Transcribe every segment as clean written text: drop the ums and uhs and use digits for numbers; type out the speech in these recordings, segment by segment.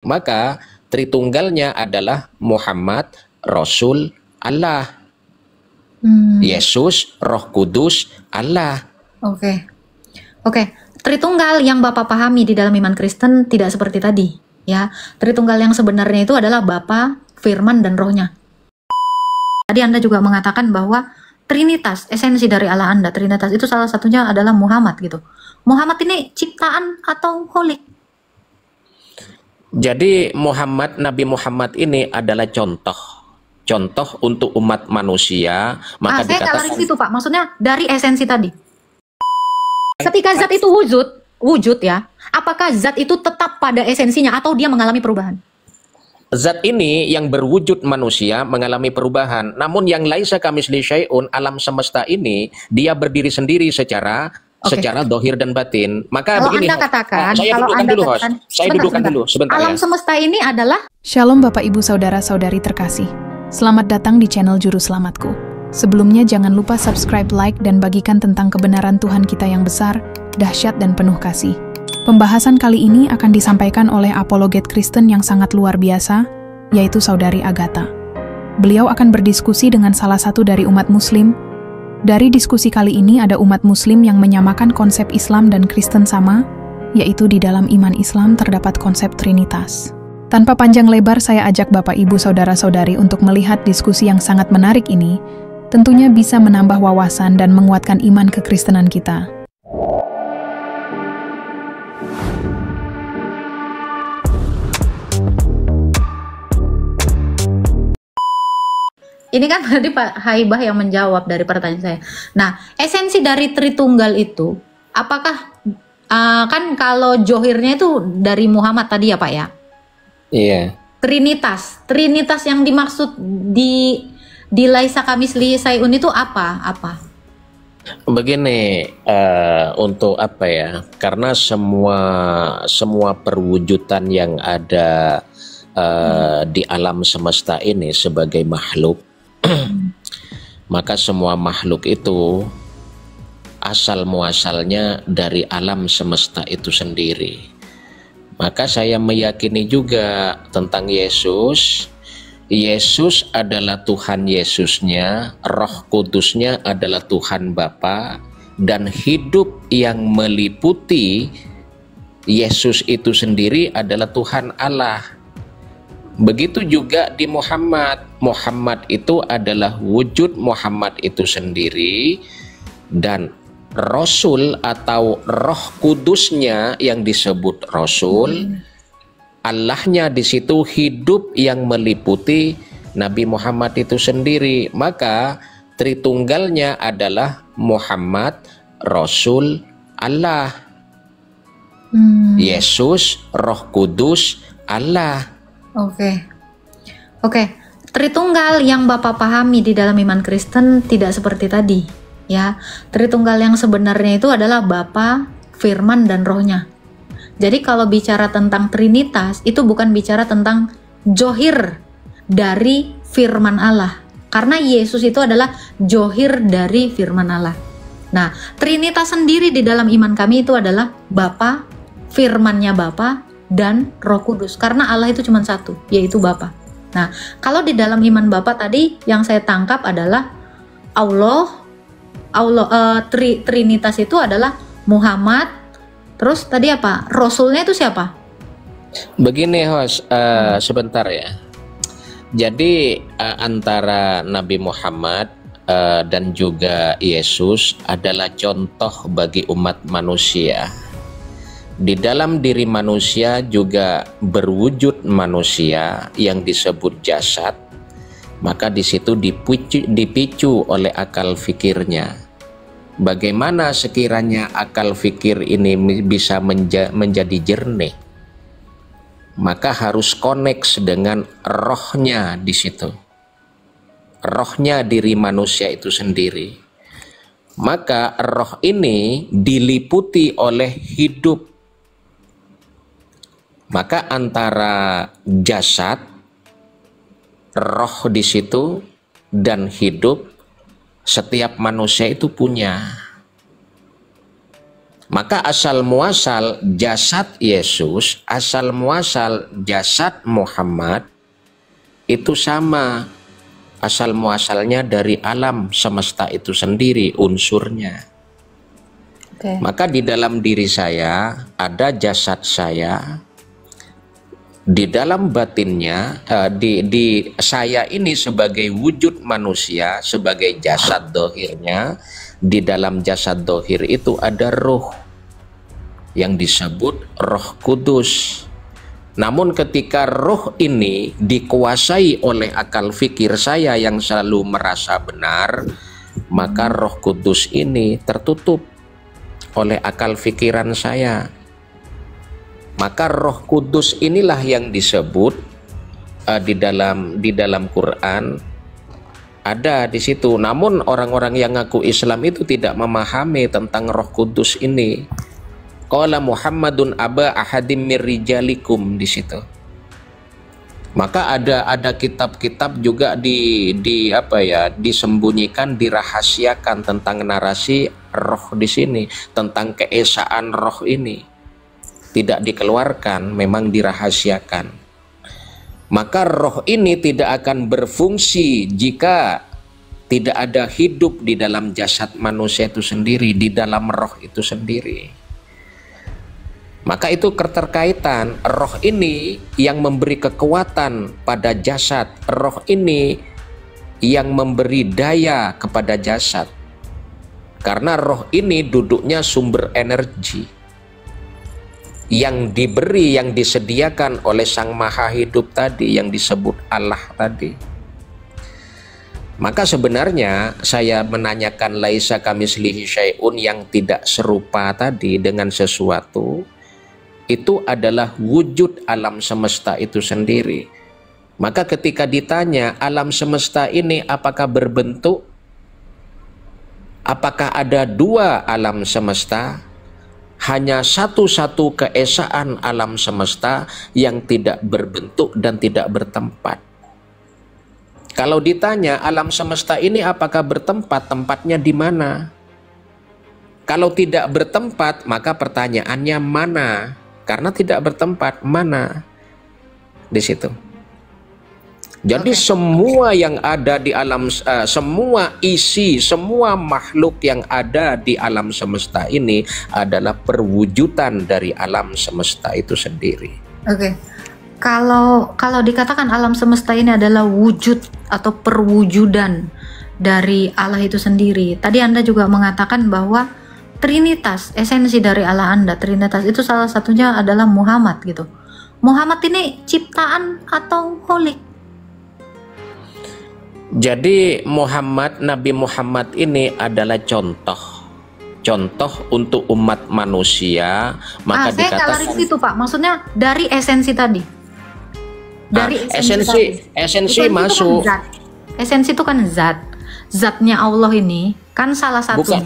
Maka Tritunggalnya adalah Muhammad, Rasul, Allah. Yesus, Roh Kudus, Allah. Oke. Tritunggal yang Bapak pahami di dalam iman Kristen tidak seperti tadi, ya. Tritunggal yang sebenarnya itu adalah Bapa, Firman, dan Rohnya. Tadi Anda juga mengatakan bahwa Trinitas, esensi dari Allah Anda, Trinitas itu salah satunya adalah Muhammad gitu. Muhammad ini ciptaan atau holik? Jadi Nabi Muhammad ini adalah contoh untuk umat manusia. Maka saya nggak lari situ Pak, maksudnya dari esensi tadi. Ketika zat itu wujud ya, apakah zat itu tetap pada esensinya atau dia mengalami perubahan? Zat ini yang berwujud manusia mengalami perubahan. Namun yang laisa kamitslihi syai'un, alam semesta ini dia berdiri sendiri secara dohir dan batin. Maka kalau begini, Anda katakan, saya dudukkan dulu, host. Saya dudukkan dulu sebentar alam ya. semesta ini adalah Shalom Bapak Ibu Saudara-saudari terkasih. Selamat datang di channel Juru Selamatku. Sebelumnya jangan lupa subscribe, like, dan bagikan tentang kebenaran Tuhan kita yang besar, dahsyat, dan penuh kasih. Pembahasan kali ini akan disampaikan oleh apologet Kristen yang sangat luar biasa, yaitu Saudari Agatha. Beliau akan berdiskusi dengan salah satu dari umat Muslim. Dari diskusi kali ini ada umat Muslim yang menyamakan konsep Islam dan Kristen sama, yaitu di dalam iman Islam terdapat konsep Trinitas. Tanpa panjang lebar, saya ajak Bapak Ibu Saudara-saudari untuk melihat diskusi yang sangat menarik ini, tentunya bisa menambah wawasan dan menguatkan iman kekristenan kita. ini kan tadi Pak Haibah yang menjawab dari pertanyaan saya. Nah, esensi dari Tritunggal itu, apakah kan kalau johirnya itu dari Muhammad tadi ya Pak ya? Iya. Trinitas yang dimaksud di laisa kamitslihi syai'un itu apa? Begini, untuk apa ya? Karena semua perwujudan yang ada di alam semesta ini sebagai makhluk, maka semua makhluk itu asal muasalnya dari alam semesta itu sendiri. Maka saya meyakini juga tentang Yesus. Yesus adalah Tuhan Yesusnya, Roh Kudusnya adalah Tuhan Bapa, dan hidup yang meliputi Yesus itu sendiri adalah Tuhan Allah. Begitu juga di Muhammad. Muhammad itu adalah wujud Muhammad itu sendiri, dan Rasul atau Roh Kudusnya yang disebut Rasul, Allahnya di situ hidup yang meliputi Nabi Muhammad itu sendiri. Maka Tritunggalnya adalah Muhammad, Rasul, Allah. Yesus, Roh Kudus, Allah. Oke. Tritunggal yang Bapak pahami di dalam iman Kristen tidak seperti tadi, ya. Tritunggal yang sebenarnya itu adalah Bapa, Firman, dan Rohnya. Jadi kalau bicara tentang Trinitas, itu bukan bicara tentang johir dari Firman Allah. Karena Yesus itu adalah johir dari Firman Allah. Nah, Trinitas sendiri di dalam iman kami itu adalah Bapa, Firman-Nya Bapa, dan Roh Kudus. Karena Allah itu cuma satu, yaitu Bapa. Nah, kalau di dalam iman Bapa tadi yang saya tangkap adalah Trinitas itu adalah Muhammad. Terus tadi apa? Rasulnya itu siapa? Begini host, sebentar ya. Jadi antara Nabi Muhammad dan juga Yesus adalah contoh bagi umat manusia. Di dalam diri manusia juga berwujud manusia yang disebut jasad. Maka di situ dipicu oleh akal fikirnya. Bagaimana sekiranya akal fikir ini bisa menjadi jernih? Maka harus connect dengan rohnya di situ. Rohnya diri manusia itu sendiri. Maka roh ini diliputi oleh hidup. Maka antara jasad, roh di situ, dan hidup, setiap manusia itu punya. Maka asal muasal jasad Yesus, asal muasal jasad Muhammad itu sama. Asal muasalnya dari alam semesta itu sendiri unsurnya. Maka di dalam diri saya ada jasad saya, di dalam batinnya di saya ini sebagai wujud manusia, sebagai jasad dohirnya, di dalam jasad dohir itu ada ruh yang disebut Roh Kudus. Namun ketika roh ini dikuasai oleh akal fikir saya yang selalu merasa benar, maka Roh Kudus ini tertutup oleh akal fikiran saya. Maka Roh Kudus inilah yang disebut di dalam Quran ada di situ. Namun orang-orang yang ngaku Islam itu tidak memahami tentang Roh Kudus ini. Qala Muhammadun aba ahadim mir rijalikum di situ. Maka ada kitab-kitab juga disembunyikan, dirahasiakan tentang narasi roh di sini, tentang keesaan roh ini. Tidak dikeluarkan, memang dirahasiakan. Maka roh ini tidak akan berfungsi jika tidak ada hidup di dalam jasad manusia itu sendiri, di dalam roh itu sendiri. Maka itu keterkaitan. Roh ini yang memberi kekuatan pada jasad, roh ini yang memberi daya kepada jasad. Karena roh ini duduknya sumber energi yang diberi, yang disediakan oleh Sang Maha Hidup tadi, yang disebut Allah tadi. Maka sebenarnya saya menanyakan laisa kamislihi syai'un, yang tidak serupa tadi dengan sesuatu, itu adalah wujud alam semesta itu sendiri. Maka ketika ditanya alam semesta ini apakah berbentuk, apakah ada dua alam semesta? Hanya satu-satu keesaan alam semesta yang tidak berbentuk dan tidak bertempat. Kalau ditanya alam semesta ini apakah bertempat, tempatnya di mana? Kalau tidak bertempat, maka pertanyaannya mana? Karena tidak bertempat, mana? Di situ. Jadi semua yang ada di alam, semua isi, semua makhluk yang ada di alam semesta ini adalah perwujudan dari alam semesta itu sendiri. Kalau dikatakan alam semesta ini adalah wujud atau perwujudan dari Allah itu sendiri, tadi Anda juga mengatakan bahwa Trinitas, esensi dari Allah Anda, Trinitas itu salah satunya adalah Muhammad gitu. Muhammad ini ciptaan atau holik? Jadi Nabi Muhammad ini adalah contoh untuk umat manusia. Maka saya dikatakan lari situ Pak, maksudnya dari esensi tadi. Dari esensi masuk. Esensi itu kan zatnya Allah ini kan salah satunya.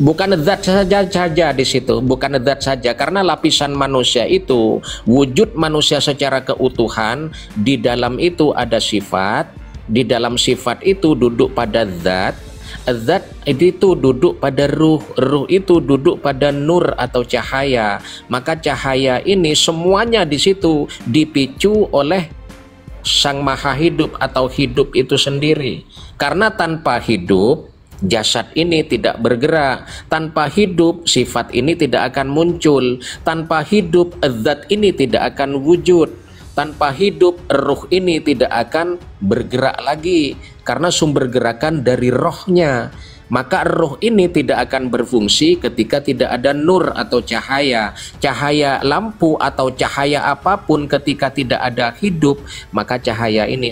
Bukan zat saja di situ, bukan zat saja, karena lapisan manusia itu wujud manusia secara keutuhan. Di dalam itu ada sifat, di dalam sifat itu duduk pada zat itu duduk pada ruh itu duduk pada nur atau cahaya. Maka cahaya ini semuanya di situ dipicu oleh Sang Maha Hidup atau hidup itu sendiri. Karena tanpa hidup jasad ini tidak bergerak, tanpa hidup sifat ini tidak akan muncul, tanpa hidup zat ini tidak akan wujud, tanpa hidup ruh ini tidak akan bergerak lagi karena sumber gerakan dari rohnya. Maka roh ini tidak akan berfungsi ketika tidak ada nur atau cahaya lampu atau cahaya apapun. Ketika tidak ada hidup, maka cahaya ini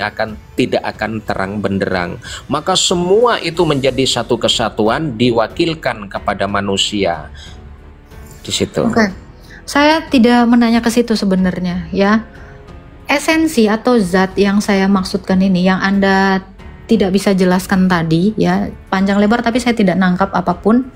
tidak akan terang benderang. Maka semua itu menjadi satu kesatuan, diwakilkan kepada manusia di situ. Saya tidak menanya ke situ sebenarnya ya. Esensi atau zat yang saya maksudkan ini, yang Anda tidak bisa jelaskan tadi ya, panjang lebar, tapi saya tidak nangkap apapun.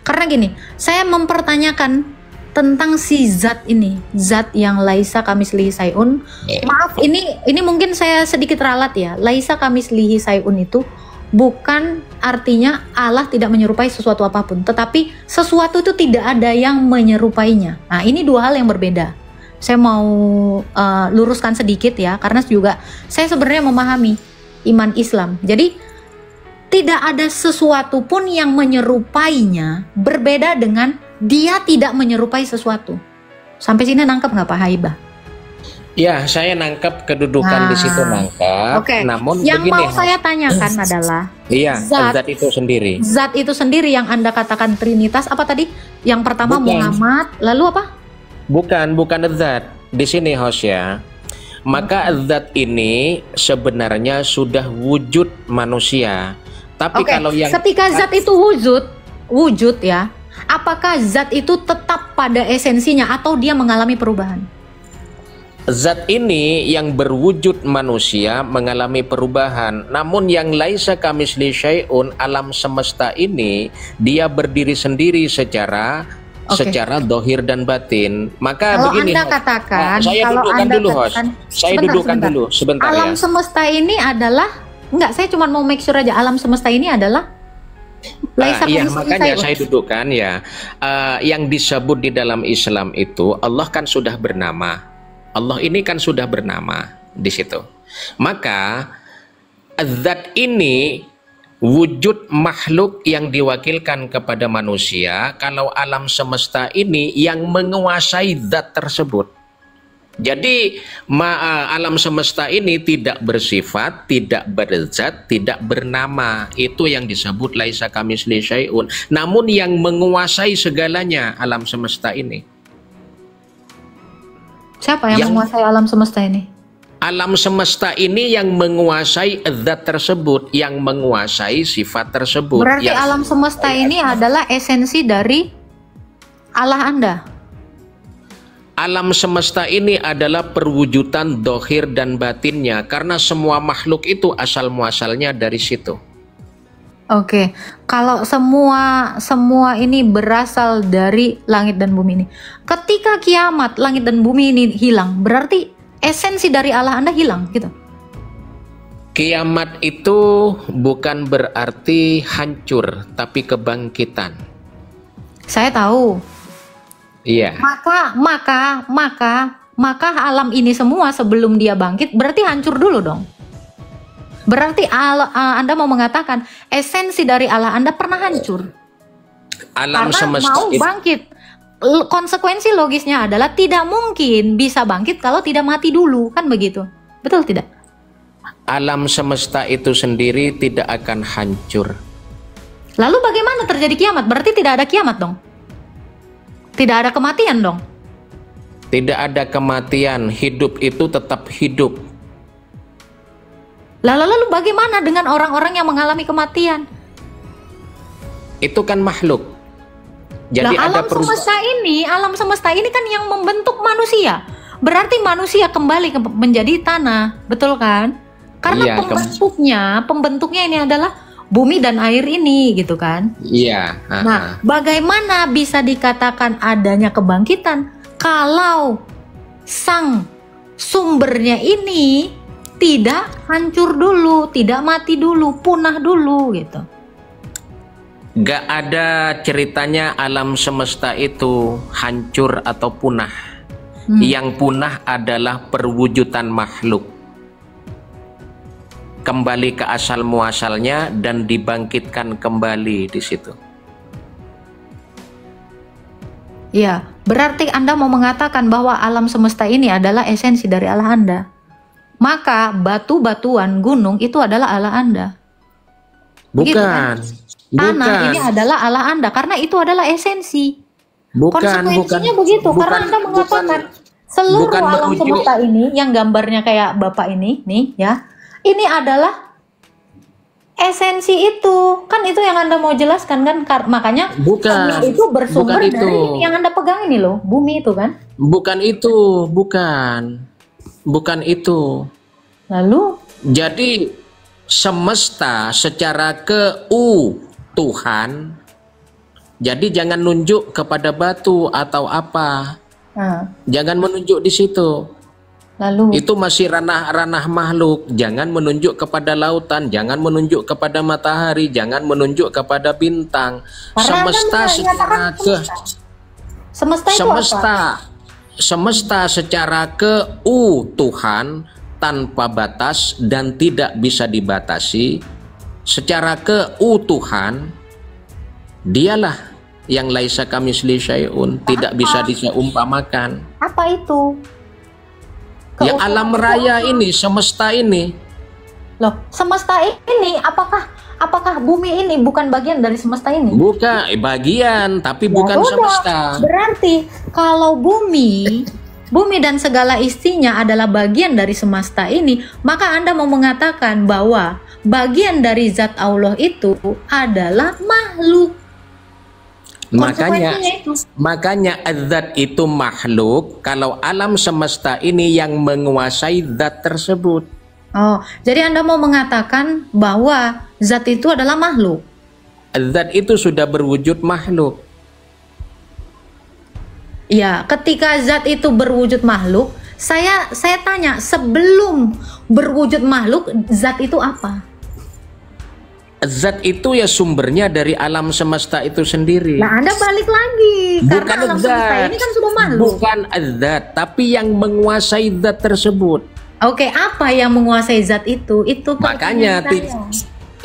Karena gini, saya mempertanyakan tentang si zat ini, zat yang laisa kamislihi sayun. Maaf, ini mungkin saya sedikit ralat ya. Laisa kamislihi sayun itu bukan artinya Allah tidak menyerupai sesuatu apapun, tetapi sesuatu itu tidak ada yang menyerupainya. Nah, ini dua hal yang berbeda. Saya mau luruskan sedikit ya, karena juga saya sebenarnya memahami iman Islam. Jadi tidak ada sesuatu pun yang menyerupainya, berbeda dengan dia tidak menyerupai sesuatu. Sampai sini nangkep nggak Pak Haibah? Ya, saya nangkep kedudukan di situ, nangkep. Oke. Namun yang begini, mau saya tanyakan adalah zat itu sendiri. Zat itu sendiri yang Anda katakan Trinitas apa tadi? Yang pertama Bukan. Muhammad, lalu apa? Bukan zat. Di sini host ya. Maka zat ini sebenarnya sudah wujud manusia. Tapi kalau yang ketika zat itu wujud ya, apakah zat itu tetap pada esensinya atau dia mengalami perubahan? Zat ini yang berwujud manusia mengalami perubahan. Namun yang laisa kamitsli syai'un, alam semesta ini dia berdiri sendiri secara dohir dan batin. Maka kalau begini, Anda katakan, saya dudukkan dulu, host. Saya dudukkan dulu sebentar ya. Alam semesta ini adalah, enggak, saya cuma mau make sure aja, alam semesta ini adalah iya, makanya saya dudukkan ya. Yang disebut di dalam Islam itu Allah kan sudah bernama. Allah ini kan sudah bernama di situ. Maka zat ini wujud makhluk yang diwakilkan kepada manusia. Kalau alam semesta ini yang menguasai zat tersebut. Jadi alam semesta ini tidak bersifat, tidak berzat, tidak bernama. Itu yang disebut laisa kamitsli syai'un. Namun yang menguasai segalanya alam semesta ini. Siapa yang menguasai alam semesta ini? Alam semesta ini yang menguasai zat tersebut, yang menguasai sifat tersebut. Berarti alam semesta ini adalah esensi dari Allah Anda. Alam semesta ini adalah perwujudan dohir dan batinnya, karena semua makhluk itu asal muasalnya dari situ. Oke, kalau semua ini berasal dari langit dan bumi ini. Ketika kiamat langit dan bumi ini hilang, berarti esensi dari Allah Anda hilang gitu. Kiamat itu bukan berarti hancur, tapi kebangkitan. Saya tahu. Iya. Maka alam ini semua sebelum dia bangkit berarti hancur dulu dong. Berarti Anda mau mengatakan esensi dari Allah Anda pernah hancur. Alam karena semesta mau bangkit. Konsekuensi logisnya adalah tidak mungkin bisa bangkit kalau tidak mati dulu, kan begitu? Betul tidak? Alam semesta itu sendiri tidak akan hancur. Lalu bagaimana terjadi kiamat? Berarti tidak ada kiamat dong? Tidak ada kematian dong? Tidak ada kematian, hidup itu tetap hidup. Lalu bagaimana dengan orang-orang yang mengalami kematian? Itu kan makhluk. Jadi alam semesta ini kan yang membentuk manusia. Berarti manusia kembali menjadi tanah, betul kan? Karena pembentuknya ini adalah bumi dan air ini, gitu kan? Iya. Nah, bagaimana bisa dikatakan adanya kebangkitan kalau sang sumbernya ini tidak hancur dulu, tidak mati dulu, punah dulu gitu. Gak ada ceritanya alam semesta itu hancur atau punah. Yang punah adalah perwujudan makhluk. Kembali ke asal muasalnya dan dibangkitkan kembali di situ. Ya, berarti Anda mau mengatakan bahwa alam semesta ini adalah esensi dari Allah Anda. Maka batu-batuan gunung itu adalah Allah Anda. Begitu, kan? Tanah ini adalah Allah Anda karena itu adalah esensi. Konsekuensinya begitu, karena Anda mengatakan seluruh alam semesta ini yang gambarnya kayak Bapak ini, nih ya, ini adalah esensi itu. Kan itu yang Anda mau jelaskan kan? Makanya itu bersumber dari ini yang Anda pegang ini loh, bumi itu kan? Bukan itu. Lalu? Jadi semesta secara keutuhan. Jadi jangan nunjuk kepada batu atau apa. Jangan menunjuk di situ. Lalu Itu masih ranah-ranah makhluk. Jangan menunjuk kepada lautan, jangan menunjuk kepada matahari, jangan menunjuk kepada bintang. Karena Anda Semesta secara semesta itu apa? Semesta secara keutuhan tanpa batas dan tidak bisa dibatasi. Secara keutuhan dialah yang laisa kamitslihi syai'un, tidak bisa diseumpamakan. Apa itu? Ya alam raya ini, semesta ini. Loh, semesta ini apakah bumi ini bukan bagian dari semesta ini? Bukan bagian, tapi Ya bukan udah, semesta. Berarti kalau bumi dan segala isinya adalah bagian dari semesta ini, maka Anda mau mengatakan bahwa bagian dari zat Allah itu adalah makhluk. Makanya zat itu makhluk kalau alam semesta ini yang menguasai zat tersebut. Oh, jadi Anda mau mengatakan bahwa zat itu adalah makhluk? Zat itu sudah berwujud makhluk. Ya, ketika zat itu berwujud makhluk, saya tanya, sebelum berwujud makhluk, zat itu apa? Zat itu ya sumbernya dari alam semesta itu sendiri. Nah, Anda balik lagi. Karena alam semesta ini kan sudah makhluk. Bukan zat, tapi yang menguasai zat tersebut. Oke, apa yang menguasai zat itu? Itu Makanya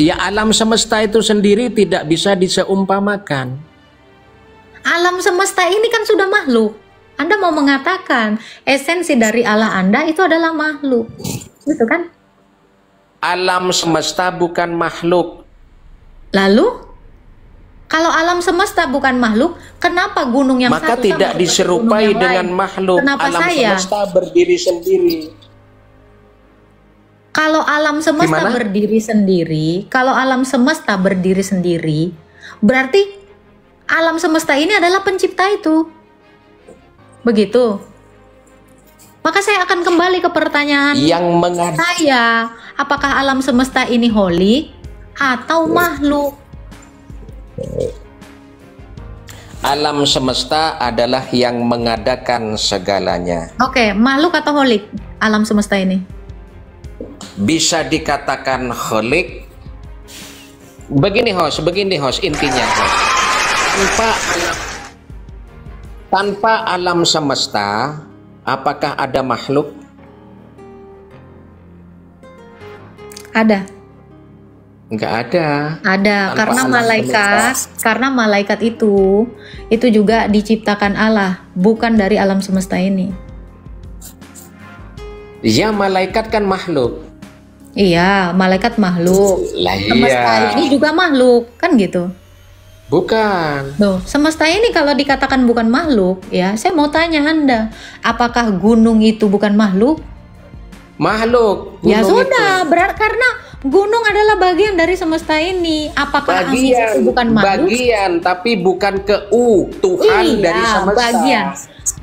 ya alam semesta itu sendiri tidak bisa diseumpamakan. Alam semesta ini kan sudah makhluk. Anda mau mengatakan esensi dari Allah Anda itu adalah makhluk. Gitu kan? Alam semesta bukan makhluk. Lalu, kalau alam semesta bukan makhluk, kenapa gunung yang maka satu tidak diserupai dengan makhluk? Kenapa alam semesta berdiri sendiri. Kalau alam semesta Gimana? kalau alam semesta berdiri sendiri, berarti alam semesta ini adalah pencipta itu. Begitu. Maka saya akan kembali ke pertanyaan saya, apakah alam semesta ini holy atau makhluk? Alam semesta adalah yang mengadakan segalanya. Oke, makhluk atau holik alam semesta ini? Bisa dikatakan holik. Begini host, intinya host. Tanpa alam semesta, apakah ada makhluk? Ada. Enggak ada. Ada, karena malaikat itu juga diciptakan Allah, bukan dari alam semesta ini. Ya, malaikat kan makhluk. Iya, malaikat makhluk. Lah Semesta ini juga makhluk, kan gitu. Bukan. Loh, semesta ini kalau dikatakan bukan makhluk, ya, saya mau tanya Anda, apakah gunung itu bukan makhluk? Makhluk. Ya sudah, karena gunung adalah bagian dari semesta ini. Apakah angin itu bukan makhluk? Bagian, tapi bukan keutuhan dari semesta. Bagian.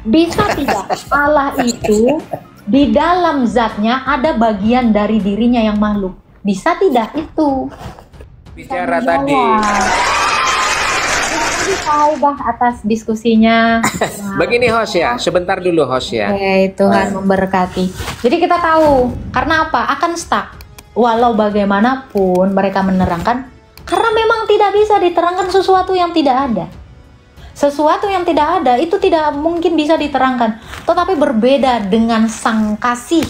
Bisa tidak Allah itu di dalam zatnya ada bagian dari dirinya yang makhluk? Bisa tidak itu? Bicara tadi. Dah atas diskusinya. Begini host ya, sebentar dulu host ya. Oke, Tuhan memberkati. Jadi kita tahu karena apa? Akan stuck. Walau bagaimanapun mereka menerangkan, karena memang tidak bisa diterangkan sesuatu yang tidak ada. Sesuatu yang tidak ada itu tidak mungkin bisa diterangkan. Tetapi berbeda dengan sang kasih,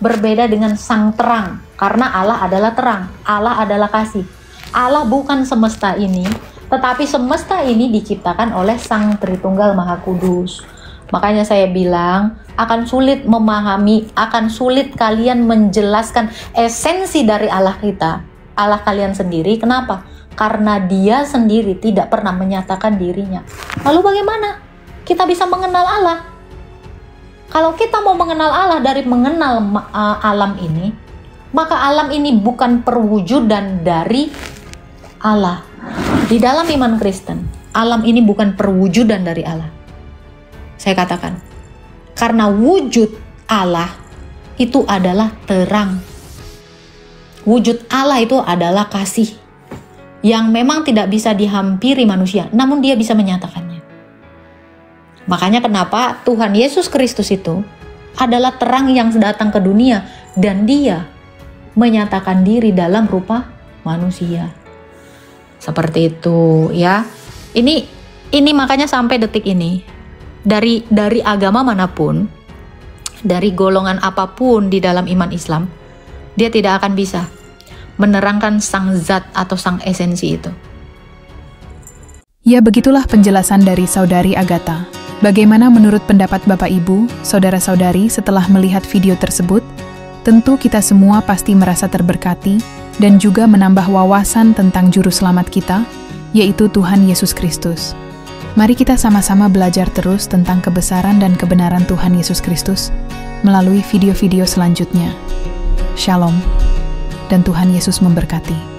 berbeda dengan sang terang. Karena Allah adalah terang, Allah adalah kasih. Allah bukan semesta ini, tetapi semesta ini diciptakan oleh Sang Tritunggal Maha Kudus. Makanya saya bilang akan sulit memahami, akan sulit kalian menjelaskan esensi dari Allah kita, Allah kalian sendiri. Kenapa? Karena dia sendiri tidak pernah menyatakan dirinya. Lalu bagaimana kita bisa mengenal Allah? Kalau kita mau mengenal Allah dari mengenal alam ini, maka alam ini bukan perwujudan dari Allah. Di dalam iman Kristen, alam ini bukan perwujudan dari Allah. Saya katakan, karena wujud Allah itu adalah terang. Wujud Allah itu adalah kasih yang memang tidak bisa dihampiri manusia, namun dia bisa menyatakannya. Makanya kenapa Tuhan Yesus Kristus itu adalah terang yang datang ke dunia, dan dia menyatakan diri dalam rupa manusia. Seperti itu ya. Ini makanya sampai detik ini, dari agama manapun, dari golongan apapun di dalam iman Islam, dia tidak akan bisa menerangkan sang zat atau sang esensi itu. Ya, begitulah penjelasan dari Saudari Agatha. Bagaimana menurut pendapat Bapak Ibu, saudara-saudari setelah melihat video tersebut? Tentu kita semua pasti merasa terberkati dan juga menambah wawasan tentang juru selamat kita, yaitu Tuhan Yesus Kristus. Mari kita sama-sama belajar terus tentang kebesaran dan kebenaran Tuhan Yesus Kristus melalui video-video selanjutnya. Shalom, dan Tuhan Yesus memberkati.